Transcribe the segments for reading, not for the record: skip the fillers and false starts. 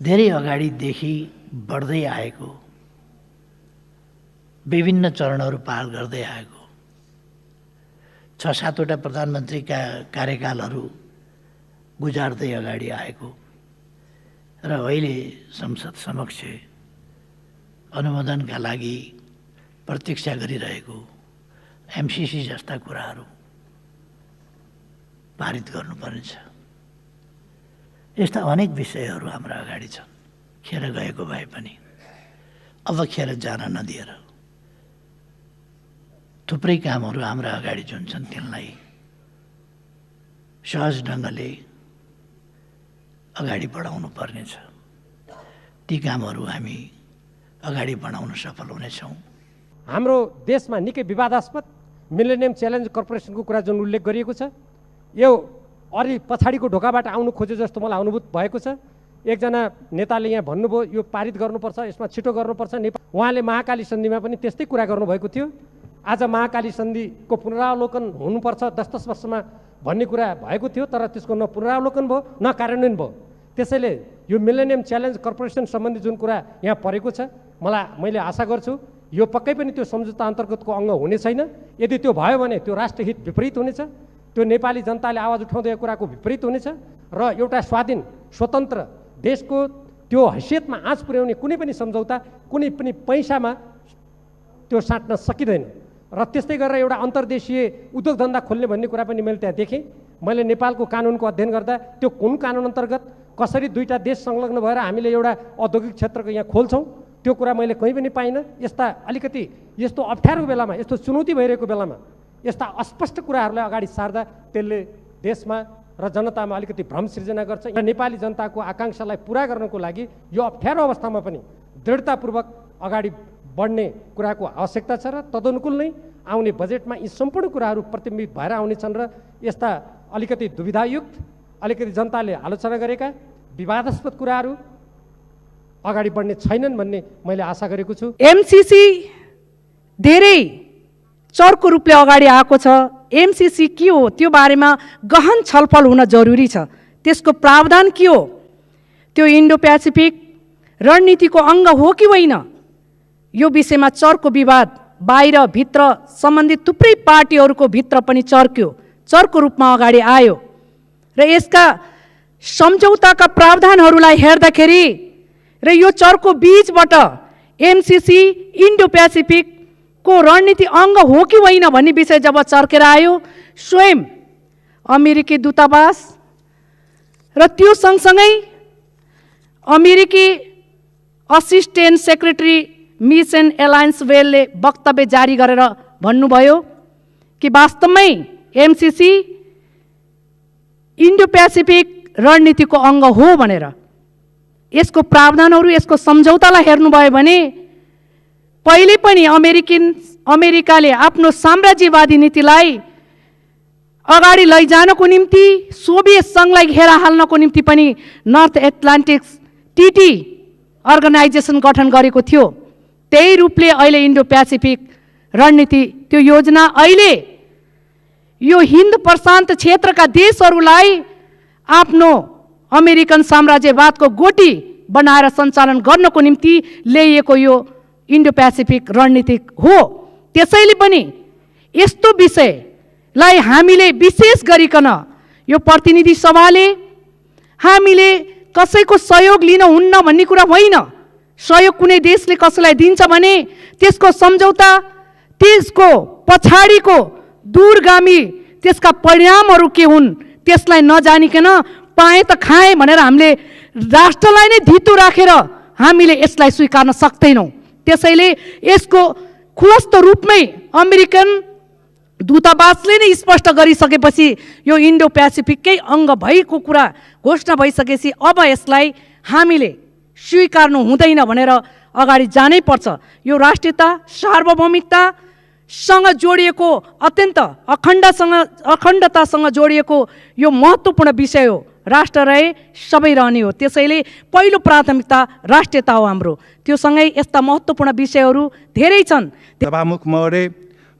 धेरै अगाडिदेखि बढ्दै आएको, विभिन्न चरणहरू पार गर्दै आएको, 6-7वटा प्रधानमन्त्रीका कार्यकालहरू गुजार्दै अगाडि आएको र अहिले संसद समक्ष अनुमोदनका लागि प्रतीक्षा गरिरहेको एमसीसी जस्ता कुराहरू पारित गर्नुपर्नेछ। यस्ता अनेक विषयहरू हाम्रा अगाडि छन्, खेर गएको भए पनि अब खेर जान नदिएर थुप्रै कामहरू हाम्रा अगाडि जुन छन् तिनलाई सहज ढङ्गले अगाडि बढाउनु पर्नेछ। ती कामहरू हामी अगाडि बढाउन सफल हुनेछौँ। हाम्रो देशमा निकै विवादास्पद मिलेनियम च्यालेन्ज कर्पोरेसनको कुरा जुन उल्लेख गरिएको छ, यो अलि पछाडिको ढोकाबाट आउनु खोजे जस्तो मलाई अनुभूत भएको छ। एकजना नेताले यहाँ भन्नुभयो यो पारित गर्नुपर्छ, यसमा छिटो गर्नुपर्छ। उहाँले महाकाली सन्धिमा पनि त्यस्तै कुरा गर्नुभएको थियो। आज महाकाली सन्धिको पुनरावलोकन हुनुपर्छ 10-10 वर्षमा भन्ने कुरा भएको थियो, तर त्यसको न पुनरावलोकन भयो न कार्यान्वयन भयो। त्यसैले यो मिलेनियम च्यालेन्ज कर्पोरेसन सम्बन्धी जुन कुरा यहाँ परेको छ, मैले आशा गर्छु यो पक्कै पनि त्यो सम्झौता अन्तर्गतको अङ्ग हुने छैन। यदि त्यो भयो भने त्यो राष्ट्रहित विपरीत हुनेछ, त्यो नेपाली जनताले आवाज उठाउँदै कुराको विपरीत हुनेछ र एउटा स्वाधीन स्वतन्त्र देशको त्यो हैसियतमा आँच पुर्याउने कुनै पनि सम्झौता कुनै पनि पैसामा त्यो साट्न सकिँदैन। र त्यस्तै गरेर एउटा अन्तर्देशीय उद्योग धन्दा खोल्ने भन्ने कुरा पनि मैले त्यहाँ देखेँ। मैले नेपालको कानुनको अध्ययन गर्दा त्यो कुन कानुन अन्तर्गत कसरी दुईटा देश संलग्न भएर हामीले एउटा औद्योगिक क्षेत्रको यहाँ खोल्छौँ त्यो कुरा मैले कहीँ पनि पाइनँ। यस्ता अलिकति यस्तो अप्ठ्यारो बेलामा, यस्तो चुनौती भइरहेको बेलामा यस्ता अस्पष्ट कुराहरूलाई अगाडि सार्दा त्यसले देशमा र जनतामा अलिकति भ्रम सिर्जना गर्छ। नेपाली जनताको आकाङ्क्षालाई पुरा गर्नको लागि यो अप्ठ्यारो अवस्थामा पनि दृढतापूर्वक अगाडि बढ्ने कुराको आवश्यकता छ र तदनुकूल नै आउने बजेटमा यी सम्पूर्ण कुराहरू प्रतिबिम्बित भएर आउनेछन् र यस्ता अलिकति दुविधायुक्त, अलिकति जनताले आलोचना गरेका विवादास्पद कुराहरू अगाडि बढ्ने छैनन् भन्ने मैले आशा गरेको छु। एमसीसी धेरै चर्को रूपले अगाडि आएको छ। एमसीसी के हो त्यो बारेमा गहन छलफल हुन जरुरी छ। त्यसको प्रावधान के हो, त्यो इन्डो पेसिफिक रणनीतिको अङ्ग हो कि होइन, यो विषयमा चर्को विवाद बाहिर भित्र सम्बन्धित थुप्रै पार्टीहरूको भित्र पनि चर्को रूपमा अगाडि आयो र यसका सम्झौताका प्रावधानहरूलाई हेर्दाखेरि र यो चर्को बीचबाट एमसीसी इन्डो पेसिफिकको रणनीति अङ्ग हो कि होइन भन्ने विषय जब चर्केर आयो, स्वयं अमेरिकी दूतावास र त्यो सँगसँगै अमेरिकी असिस्टेन्ट सेक्रेटरी मिसन एलायन्स वेलले वक्तव्य जारी गरेर भन्नुभयो कि वास्तवमै एमसीसी इन्डो पेसिफिक रणनीतिको अङ्ग हो भनेर। यसको प्रावधानहरू, यसको सम्झौतालाई हेर्नुभयो भने पहिले पनि अमेरिकाले आफ्नो साम्राज्यवादी नीतिलाई अगाडि लैजानको निम्ति सोभियत सङ्घलाई घेरा हाल्नको निम्ति पनि नर्थ एटलान्टिक टिटी अर्गनाइजेसन गठन गरेको थियो। त्यही रूपले अहिले इन्डो पेसिफिक रणनीति त्यो योजना अहिले यो हिन्द प्रशान्त क्षेत्रका देशहरूलाई आफ्नो अमेरिकन साम्राज्यवादको गोटी बनाएर सञ्चालन गर्नको निम्ति ल्याइएको यो इन्डो पेसिफिक रणनीति हो। त्यसैले पनि यस्तो विषयलाई हामीले विशेष गरिकन यो प्रतिनिधि सभाले हामीले कसैको सहयोग लिन हुन्न भन्ने कुरा होइन। सहयोग कुनै देशले कसैलाई दिन्छ भने त्यसको सम्झौता, त्यसको पछाडिको दूरगामी त्यसका परिणामहरू के हुन् त्यसलाई नजानिकन पाएँ त खाएँ भनेर हामीले राष्ट्रलाई नै धितो राखेर हामीले यसलाई स्वीकार्न सक्दैनौँ। त्यसैले यसको खुलस्त रूपमै अमेरिकन दूतावासले नै स्पष्ट गरिसकेपछि यो इन्डो पेसिफिककै अङ्ग भएको कुरा घोषणा भइसकेपछि अब यसलाई हामीले स्वीकार्नु हुँदैन भनेर अगाडि जानै पर्छ। यो राष्ट्रियता, सार्वभौमिकतासँग जोडिएको, अत्यन्त अखण्डतासँग जोडिएको यो महत्त्वपूर्ण विषय हो। राष्ट्र रहे सबै रहने हो। त्यसैले पहिलो प्राथमिकता राष्ट्रियता हो हाम्रो। त्यो सँगै यस्ता महत्त्वपूर्ण विषयहरू धेरै छन्। सभामुख महोदय,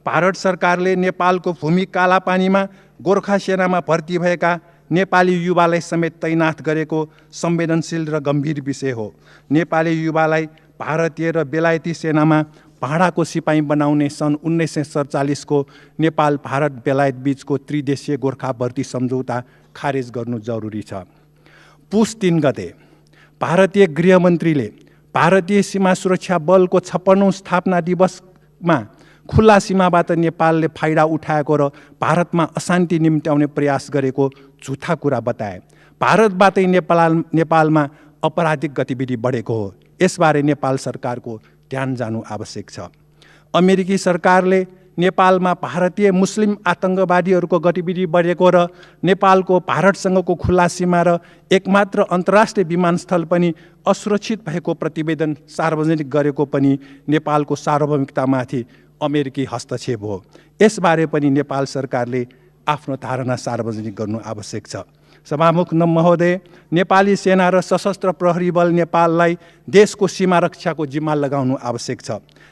भारत सरकारले नेपालको भूमि कालापानीमा गोर्खा सेनामा भर्ती भएका नेपाली युवालाई समेत तैनाथ गरेको संवेदनशील र गम्भीर विषय हो। नेपाली युवालाई भारतीय र बेलायती सेनामा भाडाको सिपाही बनाउने सन् 1947 को नेपाल भारत बेलायत बीचको त्रिदेशीय गोर्खा भर्ती सम्झौता खारेज गर्नु जरुरी छ। पुस 3 गते भारतीय गृहमन्त्रीले भारतीय सीमा सुरक्षा बलको 56औं स्थापना दिवसमा खुल्ला सीमाबाट नेपालले फाइदा उठाएको र भारतमा अशान्ति निम्त्याउने प्रयास गरेको झुठा कुरा बताए। भारतबाटै नेपालमा आपराधिक गतिविधि बढेको हो। यसबारे नेपाल सरकारको ध्यान जानु आवश्यक छ। अमेरिकी सरकारले नेपालमा भारतीय मुस्लिम आतंकवादीहरूको गतिविधि बढेको र नेपालको भारतसँगको खुल्ला सीमा र एकमात्र अन्तर्राष्ट्रिय विमानस्थल पनि असुरक्षित भएको प्रतिवेदन सार्वजनिक गरेको पनि नेपालको सार्वभौमिकतामाथि अमेरिकी हस्तक्षेप हो। यसबारे पनि नेपाल सरकारले आफ्नो धारणा सार्वजनिक गर्नु आवश्यक छ। सभामुख महोदय, नेपाली सेना र सशस्त्र प्रहरी बल नेपाललाई देशको सीमा रक्षाको जिम्मा लगाउनु आवश्यक छ।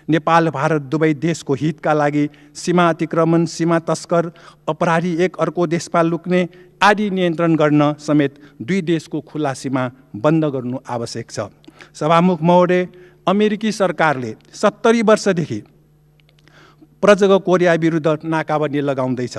नेपाल भारत दुवै देशको हितका लागि सीमा अतिक्रमण, सीमा तस्कर, अपराधी एक अर्को देशमा लुक्ने आदि नियन्त्रण गर्न समेत दुई देशको खुला सीमा बन्द गर्नु आवश्यक छ। सभामुख महोदय, अमेरिकी सरकारले 70 वर्षदेखि प्रजाको कोरिया विरुद्ध नाकाबन्दी लगाउँदैछ।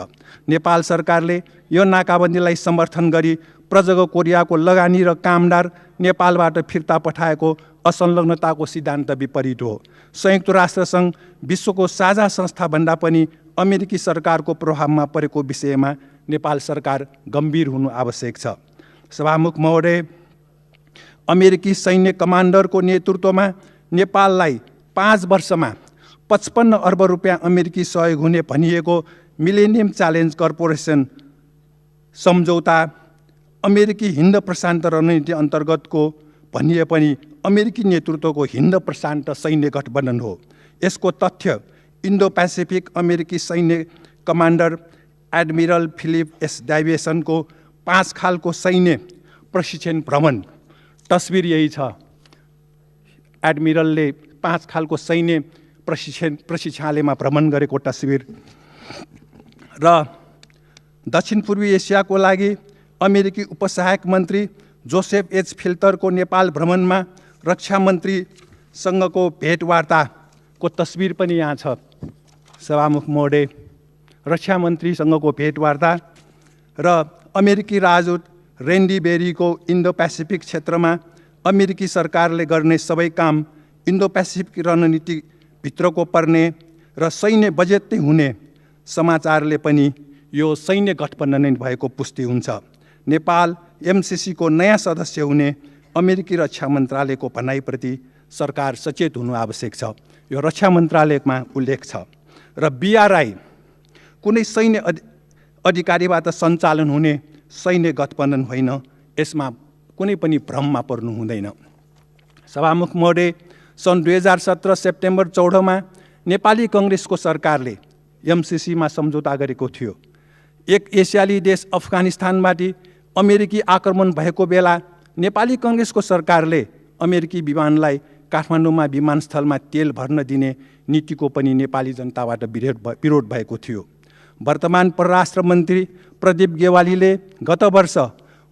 नेपाल सरकारले यो नाकाबन्दीलाई समर्थन गरी प्रजाको कोरियाको लगानी र कामदार नेपालबाट फिर्ता पठाएको असंलग्नताको सिद्धान्त विपरीत हो। संयुक्त राष्ट्रसङ्घ विश्वको साझा संस्थाभन्दा पनि अमेरिकी सरकारको प्रभावमा परेको विषयमा नेपाल सरकार गम्भीर हुनु आवश्यक छ। सभामुख महोदय, अमेरिकी सैन्य कमान्डरको नेतृत्वमा नेपाललाई 5 वर्षमा 55 अर्ब रुपियाँ अमेरिकी सहयोग हुने भनिएको मिलेनियम च्यालेन्ज कर्पोरेसन सम्झौता अमेरिकी हिन्द प्रशान्त रणनीति अन्तर्गतको भनिए पनि अमेरिकी नेतृत्वको हिन्द प्रशान्त सैन्य गठबन्धन हो। यसको तथ्य इन्डो पेसिफिक अमेरिकी सैन्य कमान्डर एडमिरल फिलिप एस डाइवेसनको 5 खालको सैन्य प्रशिक्षण भ्रमण तस्बिर यही छ। एडमिरलले 5 खालको सैन्य प्रशिक्षणालयमा भ्रमण गरेको तस्बिर र दक्षिण पूर्वी एसियाको लागि अमेरिकी उपसहायक मन्त्री जोसेफ एच फिल्टरको नेपाल भ्रमणमा रक्षा मन्त्रीसँगको भेटवार्ताको तस्बिर पनि यहाँ छ। सभामुख महोदय, रक्षा मन्त्रीसँगको भेटवार्ता र अमेरिकी राजदूत रेन्डी बेरीको इन्डो पेसिफिक क्षेत्रमा अमेरिकी सरकारले गर्ने सबै काम इन्डो पेसिफिक रणनीति भित्रको पर्ने र सैन्य बजेट हुने समाचारले पनि यो सैन्य गठबन्धन नै भएको पुष्टि हुन्छ। नेपाल एमसिसीको नयाँ सदस्य हुने अमेरिकी रक्षा मन्त्रालयको भनाइप्रति सरकार सचेत हुनु आवश्यक छ। यो रक्षा मन्त्रालयमा उल्लेख छ। र बीआरआई कुनै सैन्य अधिकारीबाट सञ्चालन हुने सैन्य गठबन्धन होइन। यसमा कुनै पनि भ्रममा पर्नु हुँदैन। सभामुख महोदय, सन् 2017 सेप्टेम्बर 14 नेपाली काङ्ग्रेसको सरकारले एमसिसीमा सम्झौता गरेको थियो। एक एसियाली देश अफगानिस्तानबाट अमेरिकी आक्रमण भएको बेला नेपाली काङ्ग्रेसको सरकारले अमेरिकी विमानलाई काठमाडौँमा विमानस्थलमा तेल भर्न दिने नीतिको पनि नेपाली जनताबाट विरोध भएको थियो। वर्तमान परराष्ट्र मन्त्री प्रदीप गेवालीले गत वर्ष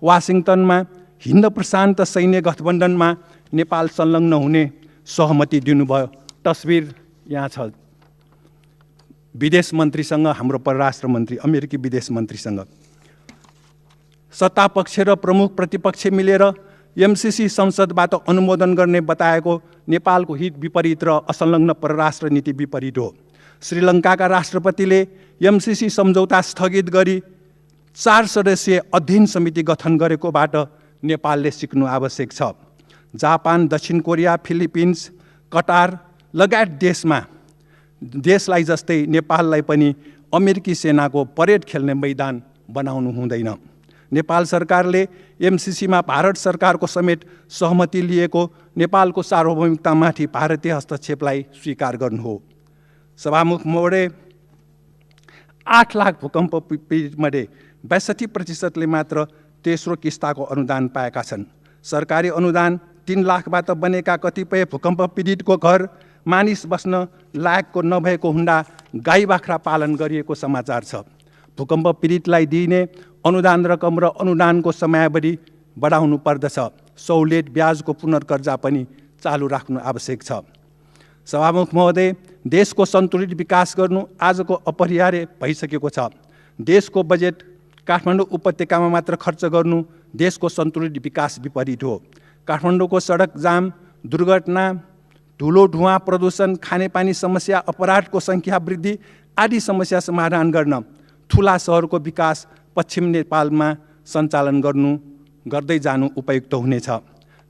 वासिङटनमा हिन्द प्रशान्त सैन्य गठबन्धनमा नेपाल संलग्न हुने सहमति दिनुभयो। तस्बिर यहाँ छ। विदेश मन्त्रीसँग, हाम्रो परराष्ट्र मन्त्री अमेरिकी विदेश मन्त्रीसँग सत्तापक्ष र प्रमुख प्रतिपक्ष मिलेर एमसिसी संसदबाट अनुमोदन गर्ने बताएको नेपालको हित विपरीत र असंलग्न परराष्ट्र नीति विपरीत हो। श्रीलङ्काका राष्ट्रपतिले एमसिसी सम्झौता स्थगित गरी 4 सदस्यीय अध्ययन समिति गठन गरेकोबाट नेपालले सिक्नु आवश्यक छ। जापान, दक्षिण कोरिया, फिलिपिन्स, कटार लगायत देशलाई जस्तै नेपाललाई पनि अमेरिकी सेनाको परेड खेल्ने मैदान बनाउनु हुँदैन। नेपाल सरकारले एमसिसीमा भारत सरकारको समेत सहमति लिएको नेपालको सार्वभौमिकतामाथि भारतीय हस्तक्षेपलाई स्वीकार गर्नु हो। सभामुख महोदय, 8 लाख भूकम्प पीडितमध्ये 62% मात्र तेस्रो किस्ताको अनुदान पाएका छन्। सरकारी अनुदान 3 लाखबाट बनेका कतिपय भूकम्प पीडितको घर मानिस बस्न लायकको नभएको हुँदा गाई बाख्रा पालन गरिएको समाचार छ। भूकम्प पीडितलाई दिइने अनुदान रकम र अनुदानको समयावधि बढाउनु पर्दछ। सहुलियत ब्याजको पुनर्कर्जा पनि चालु राख्नु आवश्यक छ। सभामुख महोदय, देशको सन्तुलित विकास गर्नु आजको अपरिहार्य भइसकेको छ। देशको बजेट काठमाडौँ उपत्यकामा मात्र खर्च गर्नु देशको सन्तुलित विकास विपरीत हो। काठमाडौँको सडक जाम, दुर्घटना, धुलो धुवाँ, प्रदूषण, खानेपानी समस्या, अपराधको सङ्ख्या वृद्धि आदि समस्या समाधान गर्न ठुला सहरको विकास पश्चिम नेपालमा सञ्चालन गर्दै जानु उपयुक्त हुनेछ।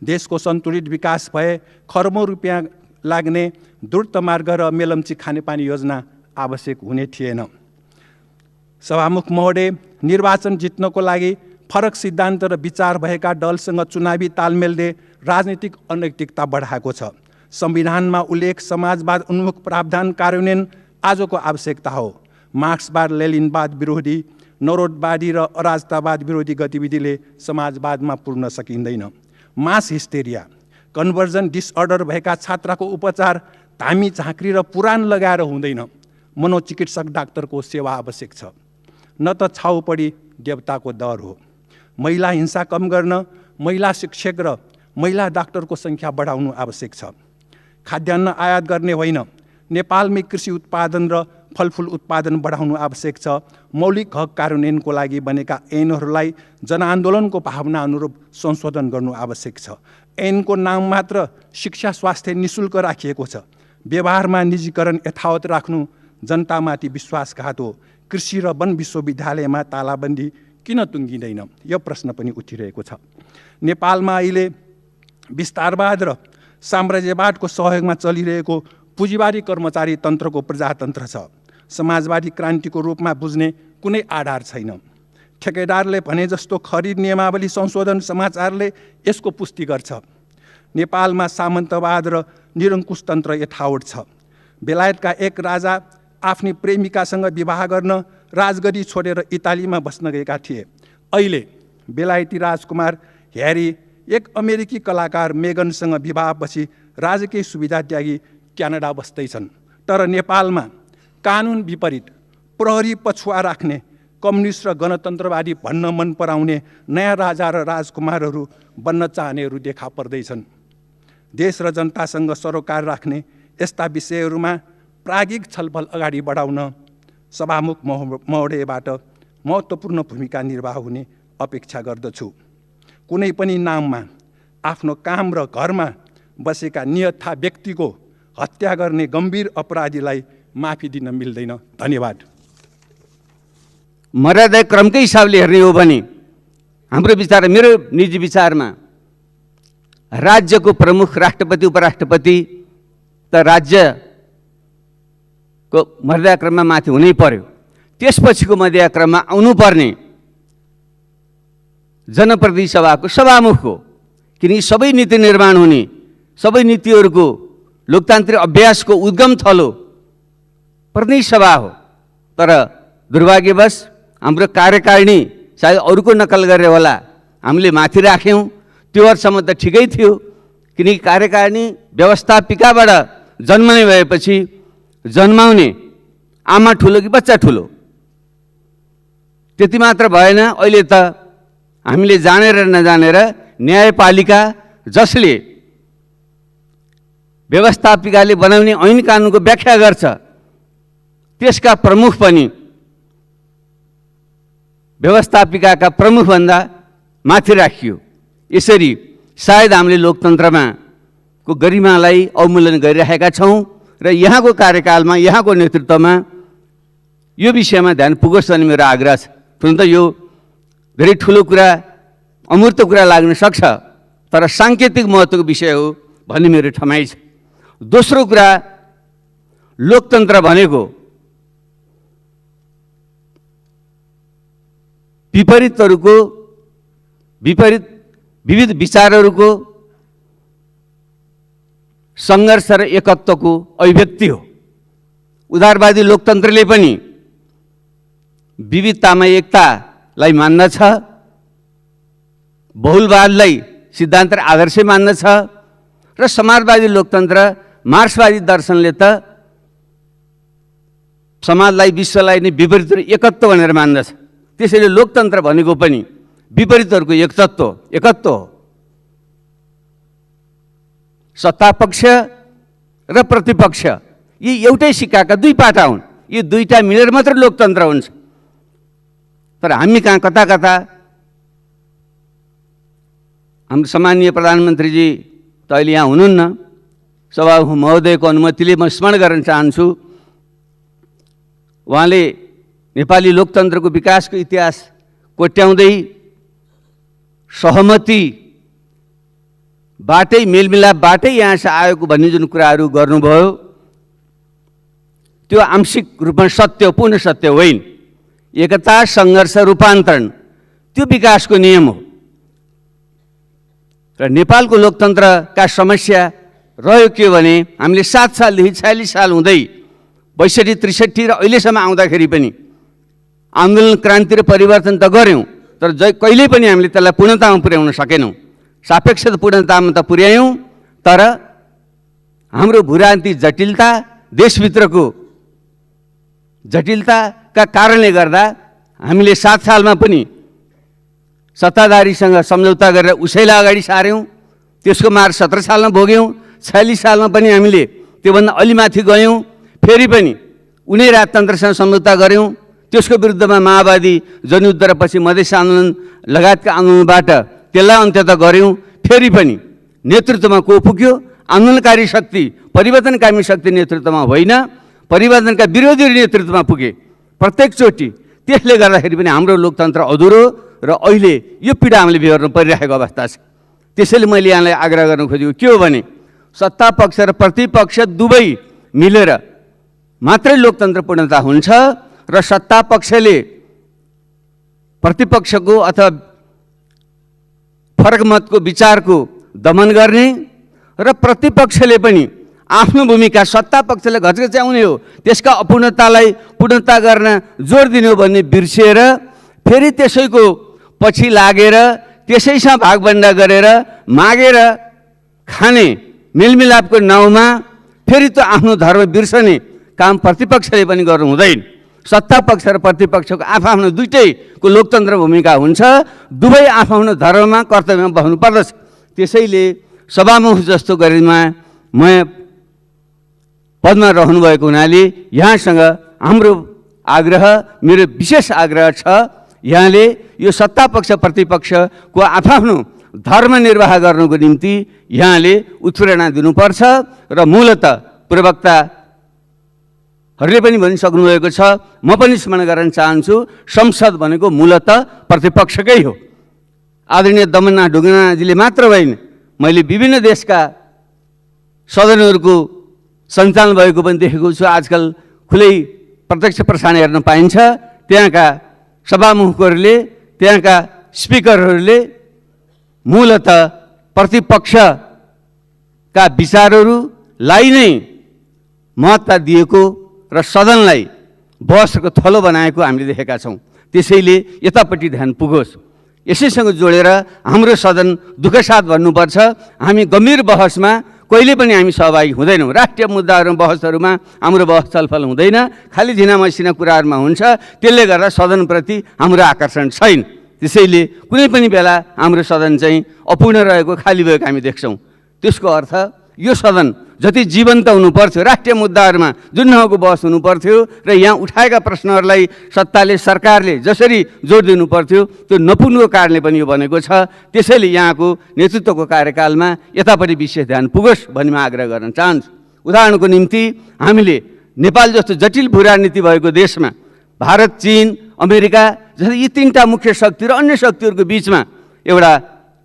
देशको सन्तुलित विकास भए खरबौँ रुपियाँ लाग्ने द्रुत मार्ग र मेलम्ची खानेपानी योजना आवश्यक हुने थिएन। सभामुख महोदय, निर्वाचन जित्नको लागि फरक सिद्धान्त र विचार भएका दलसँग चुनावी तालमेलले राजनीतिक अनैतिकता बढाएको छ। संविधानमा उल्लेख समाजवाद उन्मुख प्रावधान कार्यान्वयन आजको आवश्यकता हो। मार्क्सवाद लेनिनवाद विरोधी, नौरोदवादी र अराजकतावाद विरोधी गतिविधिले समाजवादमा पुर्न सकिँदैन। मास हिस्टेरिया, कन्भर्जन डिसअर्डर भएका छात्राको उपचार धामी झाँक्री र पुराण लगाएर हुँदैन। मनोचिकित्सक डाक्टरको सेवा आवश्यक छ, न त छाउपडी देवताको दर हो। महिला हिंसा कम गर्न महिला शिक्षक र महिला डाक्टरको सङ्ख्या बढाउनु आवश्यक छ। खाद्यान्न आयात गर्ने होइन, नेपालमै कृषि उत्पादन र फलफुल उत्पादन बढाउनु आवश्यक छ। मौलिक हक कार्यान्वयनको लागि बनेका ऐनहरूलाई जनआन्दोलनको भावना अनुरूप संशोधन गर्नु आवश्यक छ। ऐनको नाम मात्र शिक्षा स्वास्थ्य निःशुल्क राखिएको छ। व्यवहारमा निजीकरण यथावत राख्नु जनतामाथि विश्वासघात हो। कृषि र वन विश्वविद्यालयमा तालाबन्दी किन टुङ्गिँदैन, यो प्रश्न पनि उठिरहेको छ। नेपालमा अहिले विस्तारवाद र साम्राज्यवादको सहयोगमा चलिरहेको पुँजीवादी कर्मचारी तन्त्रको प्रजातन्त्र छ। समाजवादी क्रान्तिको रूपमा बुझ्ने कुनै आधार छैन। ठेकेदारले भने जस्तो खरिद नियमावली संशोधन समाचारले यसको पुष्टि गर्छ। नेपालमा सामन्तवाद र निरङ्कुश तन्त्र यथावत छ। बेलायतका एक राजा आफ्नी प्रेमिकासँग विवाह गर्न राजगद्दी छोडेर इटालीमा बस्न गएका थिए। अहिले बेलायती राजकुमार ह्यारी एक अमेरिकी कलाकार मेगनसँग विवाहपछि राजकीय सुविधा त्यागी क्यानाडा बस्दैछन्। तर नेपालमा कानुन विपरीत, प्रहरी पछुवा राख्ने, कम्युनिस्ट र गणतन्त्रवादी भन्न मन पराउने नयाँ राजा र राजकुमारहरू बन्न चाहनेहरू देखा पर्दैछन्। देश र जनतासँग सरोकार राख्ने यस्ता विषयहरूमा प्राज्ञिक छलफल अगाडि बढाउन सभामुख महोदयबाट महत्त्वपूर्ण भूमिका निर्वाह हुने अपेक्षा गर्दछु। कुनै पनि नाममा आफ्नो काम र घरमा बसेका निहत्था व्यक्तिको हत्या गर्ने गम्भीर अपराधीलाई माफी दिन मिल्दैन। धन्यवाद। मर्यादा क्रमकै हिसाबले हेर्ने हो भने हाम्रो विचार, मेरो निजी विचारमा राज्यको प्रमुख राष्ट्रपति उपराष्ट्रपति त राज्यको मर्यादा क्रममा माथि हुनै पर्यो। त्यसपछिको मर्यादा क्रममा आउनुपर्ने जनप्रतिनिधि सभाको सभामुख हो। किनकि सबै नीति निर्माण हुने, सबै नीतिहरूको लोकतान्त्रिक अभ्यासको उद्गम थलो प्रतिनिधि सभा हो। तर दुर्भाग्यवश हाम्रो कार्यकारिणी सायद अरूको नकल गरेर होला हामीले माथि राख्यौँ। त्यो अर्थसम्म त ठिकै थियो, किनकि कार्यकारिणी व्यवस्थापिकाबाट जन्मने भएपछि जन्माउने आमा ठुलो कि बच्चा ठुलो त्यति मात्र भएन। अहिले त हामीले जानेर नजानेर न्यायपालिका जसले व्यवस्थापिकाले बनाउने ऐन कानुनको व्याख्या गर्छ त्यसका प्रमुख पनि व्यवस्थापिकाका प्रमुखभन्दा माथि राखियो। यसरी सायद हामीले लोकतन्त्रमा को गरिमालाई अवमूल्यन गरिरहेका छौँ र यहाँको कार्यकालमा यहाँको नेतृत्वमा यो विषयमा ध्यान पुगोस् भन्ने मेरो आग्रह छ। तुरन्त यो धेरै ठुलो कुरा, अमूर्त कुरा लाग्न सक्छ, तर साङ्केतिक महत्त्वको विषय हो भन्ने मेरो ठमाइ छ। दोस्रो कुरा, लोकतन्त्र भनेको विविध विचारहरूको सङ्घर्ष र एकत्वको अभिव्यक्ति हो। उदारवादी लोकतन्त्रले पनि विविधतामा एकतालाई मान्दछ, बहुलवादलाई सिद्धान्त र आदर्श मान्दछ र समाजवादी लोकतन्त्र मार्क्सवादी दर्शनले त समाजलाई विश्वलाई नै विपरीत एकत्व भनेर मान्दछ। त्यसैले लोकतन्त्र भनेको पनि विपरीतहरूको एकत्व हो। सत्तापक्ष र प्रतिपक्ष यी एउटै सिक्काका दुई पाटा हुन्। यी दुईटा मिलेर मात्र लोकतन्त्र हुन्छ। तर हामी कहाँ कता कता हाम्रो सम्माननीय प्रधानमन्त्रीजी त अहिले यहाँ हुनुहुन्न, सभामुख महोदयको अनुमतिले म स्मरण गर्न चाहन्छु। उहाँले नेपाली लोकतन्त्रको विकासको इतिहास कोट्याउँदै सहमतिबाटै मेलमिलापबाटै यहाँसम्म आएको भन्ने जुन कुराहरू गर्नुभयो त्यो आंशिक रूपमा सत्य हो, पूर्ण सत्य होइन। एकता सङ्घर्ष रूपान्तरण त्यो विकासको नियम हो। र नेपालको लोकतन्त्रका समस्या रह्यो के भने हामीले 7 सालदेखि 46 साल हुँदै 62, 63 र अहिलेसम्म आउँदाखेरि पनि आन्दोलन, क्रान्ति र परिवर्तन त गऱ्यौँ, तर कहिल्यै पनि हामीले त्यसलाई पूर्णतामा पुर्याउन सकेनौँ। सापेक्ष पूर्णतामा त पुर्यायौँ, तर हाम्रो भूराजनीतिक जटिलता, देशभित्रको जटिलताका कारणले गर्दा हामीले 7 सालमा पनि सत्ताधारीसँग सम्झौता गरेर उसैलाई अगाडि सार्यौँ। त्यसको मार 17 सालमा भोग्यौँ। 46 सालमा पनि हामीले त्योभन्दा अलि माथि गयौँ। फेरि पनि उनी राजतन्त्रसँग सम्झौता गऱ्यौँ। त्यसको विरुद्धमा माओवादी जनयुद्ध र पछि मधेस आन्दोलन लगायतका आन्दोलनबाट त्यसलाई अन्त्य त गऱ्यौँ। फेरि पनि नेतृत्वमा को पुग्यो? आन्दोलनकारी शक्ति, परिवर्तनकामी शक्ति नेतृत्वमा होइन, परिवर्तनका विरोधी नेतृत्वमा पुगे प्रत्येकचोटि। त्यसले गर्दाखेरि पनि हाम्रो लोकतन्त्र अधुरो र अहिले यो पीडा हामीले बेहोर्नु परिरहेको अवस्था छ। त्यसैले मैले यहाँलाई आग्रह गर्न खोजेको के हो भने सत्तापक्ष र प्रतिपक्ष दुवै मिलेर मात्रै लोकतन्त्र पूर्णता हुन्छ र सत्तापक्षले प्रतिपक्षको अथवा फरक मतको विचारको दमन गर्ने र प्रतिपक्षले पनि आफ्नो भूमिका सत्तापक्षले घचघच्याउने हो, त्यसका अपूर्णतालाई पूर्णता गर्न जोड दिने हो भन्ने बिर्सिएर फेरि त्यसैको पछि लागेर त्यसैसँग भागभण्डा गरेर मागेर खाने मेलमिलापको नाउँमा फेरि त आफ्नो धर्म बिर्सने काम प्रतिपक्षले पनि गर्नु हुँदैन। सत्तापक्ष र प्रतिपक्षको आफ्नो दुईटैको लोकतन्त्र भूमिका हुन्छ। दुवै आफ्नो धर्ममा कर्तव्यमा बस्नु पर्दछ। त्यसैले सभामुख जस्तो गरिमा म पदमा रहनुभएको हुनाले यहाँसँग हाम्रो आग्रह, मेरो विशेष आग्रह छ, यहाँले यो सत्तापक्ष प्रतिपक्षको आफ्नो धर्म निर्वाह गर्नुको निम्ति यहाँले उत्प्रेरणा दिनुपर्छ। र मूलत प्रवक्ताहरूले पनि भनिसक्नुभएको छ, म पनि स्मरण गर्न चाहन्छु, संसद भनेको मूलत प्रतिपक्षकै हो। आदरणीय दमननाथ ढुङ्गानाजीले मात्र होइन, मैले विभिन्न देशका सदनहरूको सञ्चालन भएको पनि देखेको छु। आजकल खुलै प्रत्यक्ष प्रसारण हेर्न पाइन्छ। त्यहाँका सभामुखहरूले, त्यहाँका स्पिकरहरूले मूलत प्रतिपक्षका विचारहरूलाई नै महत्त्व दिएको र सदनलाई बहसको थलो बनाएको हामीले देखेका छौँ। त्यसैले यतापट्टि ध्यान पुगोस्। यसैसँग जोडेर हाम्रो सदन दुःखसाथ भन्नुपर्छ, हामी गम्भीर बहसमा कहिले पनि हामी सहभागी हुँदैनौँ। राष्ट्रिय मुद्दाहरूमा बहसहरूमा हाम्रो बहस छलफल हुँदैन, खालि झिनामसिना कुराहरूमा हुन्छ। त्यसले गर्दा सदनप्रति हाम्रो आकर्षण छैन। त्यसैले कुनै पनि बेला हाम्रो सदन चाहिँ अपूर्ण रहेको, खाली भएको हामी देख्छौँ। त्यसको अर्थ यो सदन जति जीवन्त हुनुपर्थ्यो, राष्ट्रिय मुद्दाहरूमा जुन ठाउँको बहस हुनुपर्थ्यो र यहाँ उठाएका प्रश्नहरूलाई सत्ताले, सरकारले जसरी जोड दिनुपर्थ्यो त्यो नपुग्नुको कारणले पनि यो बनेको छ। त्यसैले यहाँको नेतृत्वको कार्यकालमा यतापट्टि विशेष ध्यान पुगोस् भन्ने म आग्रह गर्न चाहन्छु। उदाहरणको निम्ति हामीले नेपाल जस्तो जटिल भूराजनीति भएको देशमा भारत, चीन, अमेरिका जस्तै यी 3टा मुख्य शक्ति र अन्य शक्तिहरूको बिचमा एउटा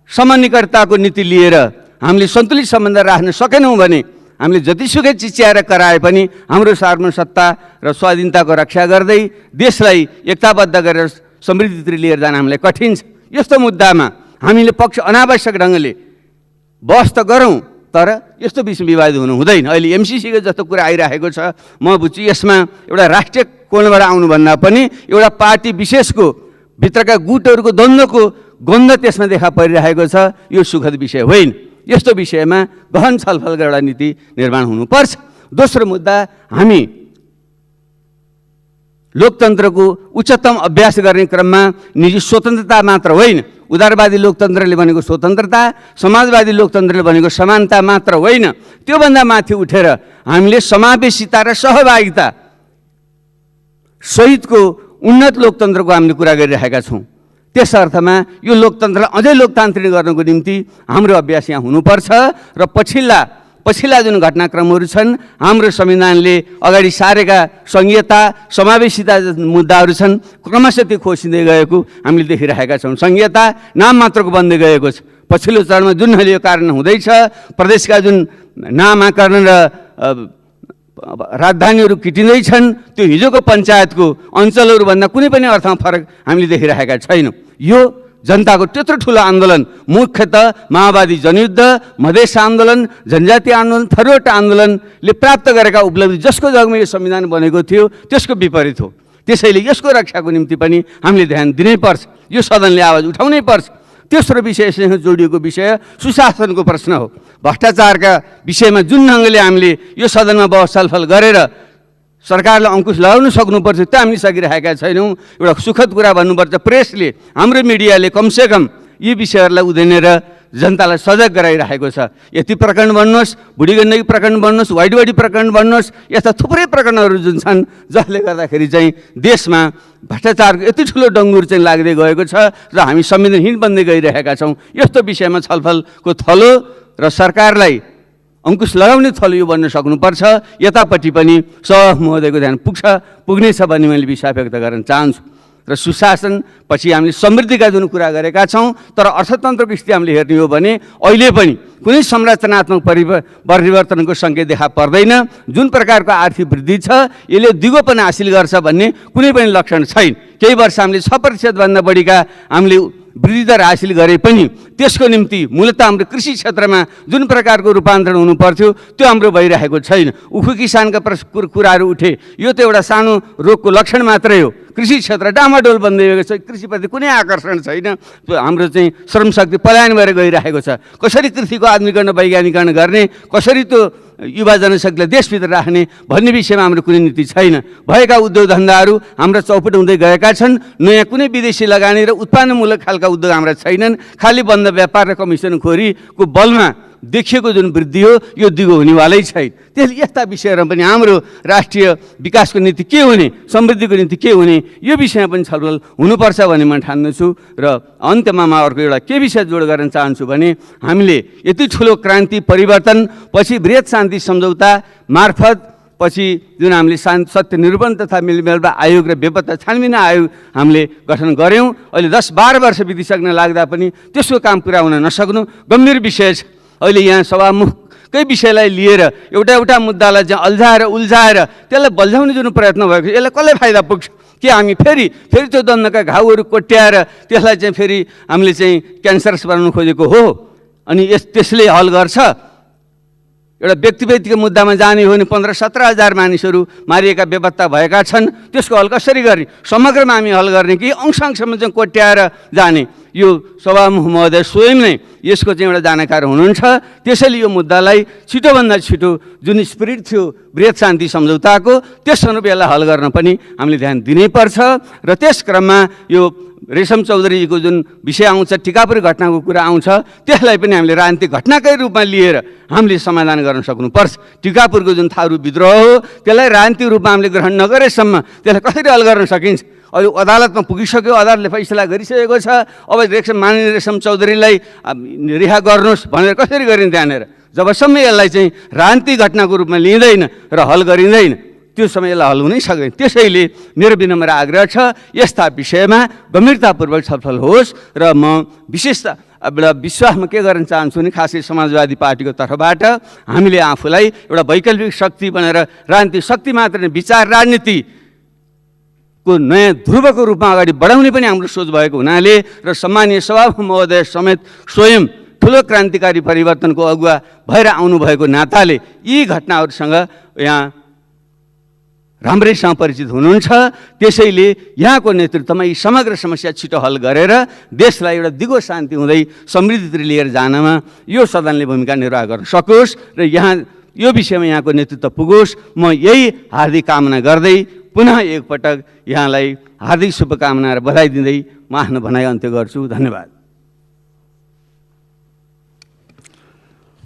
समन्वितताको नीति लिएर हामीले सन्तुलित सम्बन्ध राख्न सकेनौँ भने हामीले जतिसुकै चिच्याएर कराए पनि हाम्रो सार्वभौमसत्ता र स्वाधीनताको रक्षा गर्दै देशलाई एकताबद्ध गरेर समृद्धितिर लिएर जान हामीलाई कठिन छ। यस्तो मुद्दामा हामीले पक्ष अनावश्यक ढङ्गले बहस त गरौँ, तर यस्तो विषय विवाद हुनु हुँदैन। अहिले एमसिसीको जस्तो कुरा आइरहेको छ, म बुझ्छु यसमा एउटा राष्ट्रिय कोणबाट आउनुभन्दा पनि एउटा पार्टी विशेषको भित्रका गुटहरूको द्वन्द्वको गन्ध त्यसमा देखा परिरहेको छ। यो सुखद विषय होइन। यस्तो विषयमा गहन छलफल गरेर एउटा नीति निर्माण हुनुपर्छ। दोस्रो मुद्दा, हामी लोकतन्त्रको उच्चतम अभ्यास गर्ने क्रममा निजी स्वतन्त्रता मात्र होइन, उदारवादी लोकतन्त्रले भनेको स्वतन्त्रता, समाजवादी लोकतन्त्रले भनेको समानता मात्र होइन, त्योभन्दा माथि उठेर हामीले समावेशिता र सहभागिता सहितको उन्नत लोकतन्त्रको हामीले कुरा गरिरहेका छौँ। त्यस अर्थमा यो लोकतन्त्रलाई अझै लोकतान्त्रिक गर्नको निम्ति हाम्रो अभ्यास यहाँ हुनुपर्छ र पछिल्ला जुन घटनाक्रमहरू छन्, हाम्रो संविधानले अगाडि सारेका संघीयता समावेशिता मुद्दाहरू छन्, क्रमशः त्यो खोसिँदै गएको हामीले देखिरहेका छौँ। संघीयता नाम मात्रको बन्दै गएको छ। पछिल्लो चरणमा जुन अहिले यो कारण हुँदैछ, प्रदेशका जुन नामाकरण र राजधानीहरू किटिँदैछन्, त्यो हिजोको पञ्चायतको अञ्चलहरूभन्दा कुनै पनि अर्थमा फरक हामीले देखिरहेका छैनौँ। यो जनताको त्यत्रो ठुलो आन्दोलन, मुख्यतः माओवादी जनयुद्ध, मधेस आन्दोलन, जनजातीय आन्दोलन, थरोट आन्दोलनले प्राप्त गरेका उपलब्धि जसको जगमा यो संविधान बनेको थियो त्यसको विपरीत हो। त्यसैले यसको रक्षाको निम्ति पनि हामीले ध्यान दिनै पर्छ, यो सदनले आवाज उठाउनै पर्छ। तेस्रो विषयसँग जोडिएको विषय सुशासनको प्रश्न हो। भ्रष्टाचारका विषयमा जुन ढङ्गले हामीले यो सदनमा बहस छलफल गरेर सरकारलाई अङ्कुश लगाउन सक्नुपर्छ, त्यो हामीले सकिरहेका छैनौँ। एउटा सुखद कुरा भन्नुपर्छ, प्रेसले, हाम्रो मिडियाले कमसेकम यी विषयहरूलाई उदेनेर जनतालाई सजग गराइरहेको छ। यति प्रकरण भन्नुहोस्, बुढी गण्डकी प्रकरण भन्नुहोस्, वाइडवाडी प्रकरण भन्नुहोस्, यस्ता थुप्रै प्रकरणहरू जुन छन् जसले गर्दाखेरि चाहिँ देशमा भ्रष्टाचारको यति ठुलो डङ्गुर चाहिँ लाग्दै गएको छ र हामी संवेदनहीन बन्दै गइरहेका छौँ। यस्तो विषयमा छलफलको थलो र सरकारलाई अङ्कुश लगाउने थलो यो बन्न सक्नुपर्छ। यतापट्टि पनि सभामुख महोदयको ध्यान पुग्नेछ भन्ने मैले विश्वास व्यक्त गर्न चाहन्छु। र सुशासन पछि हामीले समृद्धिका जुन कुरा गरेका छौँ, तर अर्थतन्त्रको स्थिति हामीले हेर्ने हो भने अहिले पनि कुनै संरचनात्मक परिवर्तनको सङ्केत देखा पर्दैन। जुन प्रकारको आर्थिक वृद्धि छ यसले दिगोपना हासिल गर्छ भन्ने कुनै पनि लक्षण छैन। केही वर्ष हामीले 6%भन्दा बढीका हामीले वृद्धि दर हासिल गरे पनि त्यसको निम्ति मूलतः हाम्रो कृषि क्षेत्रमा जुन प्रकारको रूपान्तरण हुनुपर्थ्यो त्यो हाम्रो भइरहेको छैन। उखु किसानका कुराहरू उठे, यो त एउटा सानो रोगको लक्षण मात्रै हो। कृषि क्षेत्र डामाडोल बन्दै गएको छ, कृषिप्रति कुनै आकर्षण छैन। हाम्रो चाहिँ श्रमशक्ति पलायन भएर गइरहेको छ। कसरी कृषिको आधुनिकीकरण वैज्ञानिकरण गर्ने, कसरी त्यो युवा जनशक्तिलाई देशभित्र राख्ने भन्ने विषयमा हाम्रो कुनै नीति छैन। भएका उद्योग धन्दाहरू हाम्रा चौपट हुँदै गएका छन्। नयाँ कुनै विदेशी लगानी र उत्पादनमूलक खालका उद्योग हाम्रा छैनन्। खालि बन्द व्यापार र कमिसनखोरीको बलमा देखिएको जुन वृद्धि हो यो दिगो हुनेवालै छैन। त्यसले यस्ता विषयहरूमा पनि हाम्रो राष्ट्रिय विकासको नीति के हुने, समृद्धिको नीति के हुने, यो विषयमा पनि छलफल हुनुपर्छ भन्ने म ठान्दछु। र अन्त्यमा म अर्को एउटा के विषय जोड गर्न चाहन्छु भने हामीले यति ठुलो क्रान्ति परिवर्तन पछि वृहत शान्ति सम्झौता मार्फत पछि जुन हामीले सत्य निरूपण तथा मेलमिलाप आयोग र बेपत्ता छानबिन आयोग हामीले गठन गऱ्यौँ। अहिले 10-12 वर्ष बितिसक्न लाग्दा पनि त्यसको काम पुरा हुन नसक्नु गम्भीर विषय छ। अहिले यहाँ सभामुखकै विषयलाई लिएर एउटा मुद्दालाई चाहिँ अल्झाएर उल्झाएर त्यसलाई बल्झाउने जुन प्रयत्न भएको छ यसलाई कसलाई फाइदा पुग्छ? के हामी फेरि त्यो दण्डका घाउहरू कोट्याएर त्यसलाई चाहिँ फेरि हामीले चाहिँ क्यान्सरस बनाउनु खोजेको हो अनि त्यसले हल गर्छ? एउटा व्यक्तिको मुद्दामा जाने हो भने 15-17 हजार मानिसहरू मारिएका बेपत्ता भएका छन्। त्यसको हल कसरी गर्ने? समग्रमा हामी हल गर्ने कि अंशसम्म चाहिँ कोट्याएर जाने? यो सभामुख महोदय स्वयं नै यसको चाहिँ एउटा जानकार हुनुहुन्छ। त्यसैले यो मुद्दालाई छिटोभन्दा छिटो जुन स्पिरिट थियो वृहत शान्ति सम्झौताको त्यस अनुरूप यसलाई हल गर्न पनि हामीले ध्यान दिनैपर्छ। र त्यस क्रममा यो रेशम चौधरीजीको जुन विषय आउँछ, टिकापुर घटनाको कुरा आउँछ, त्यसलाई पनि हामीले राजनीतिक घटनाकै रूपमा लिएर हामीले समाधान गर्न सक्नुपर्छ। टिकापुरको जुन थारू विद्रोह हो त्यसलाई राजनीतिक रूपमा हामीले ग्रहण नगरेसम्म त्यसलाई कसरी हल गर्न सकिन्छ? अहिले अदालतमा पुगिसक्यो, अदालतले फैसला गरिसकेको छ। अब माननीय रेशम चौधरीलाई रिहा गर्नुहोस् भनेर कसरी गरिन्छ त्यहाँनिर? जबसम्म यसलाई चाहिँ राजनीतिक घटनाको रूपमा लिँदैन र हल गरिँदैन त्यो समय यसलाई हल हुनै सक्दैन। त्यसैले मेरो विनम्र आग्रह छ यस्ता विषयमा गम्भीरतापूर्वक छलफल होस्। र म विशेषतः एउटा विश्वासमा के गर्न चाहन्छु भने खासै समाजवादी पार्टीको तर्फबाट हामीले आफूलाई एउटा वैकल्पिक शक्ति भनेर राजनीतिक शक्ति मात्र नै विचार राजनीति को नयाँ ध्रुवको रूपमा अगाडि बढाउने पनि हाम्रो सोच भएको हुनाले र सम्मानीय सभामुख महोदय समेत स्वयं ठुलो क्रान्तिकारी परिवर्तनको अगुवा भएर आउनुभएको नाताले यी घटनाहरूसँग यहाँ राम्रैसँग परिचित हुनुहुन्छ। त्यसैले यहाँको नेतृत्वमा यी समग्र समस्या छिटो हल गरेर देशलाई एउटा दिगो शान्ति हुँदै समृद्धितिर लिएर जानमा यो सदनले भूमिका निर्वाह गर्न सकोस् र यहाँ यो विषयमा यहाँको नेतृत्व पुगोस्। म यही हार्दिक कामना गर्दै पुनः एकपटक यहाँलाई हार्दिक शुभकामना र बधाई दिँदै म आफ्नो भनाइ अन्त्य गर्छु। धन्यवाद।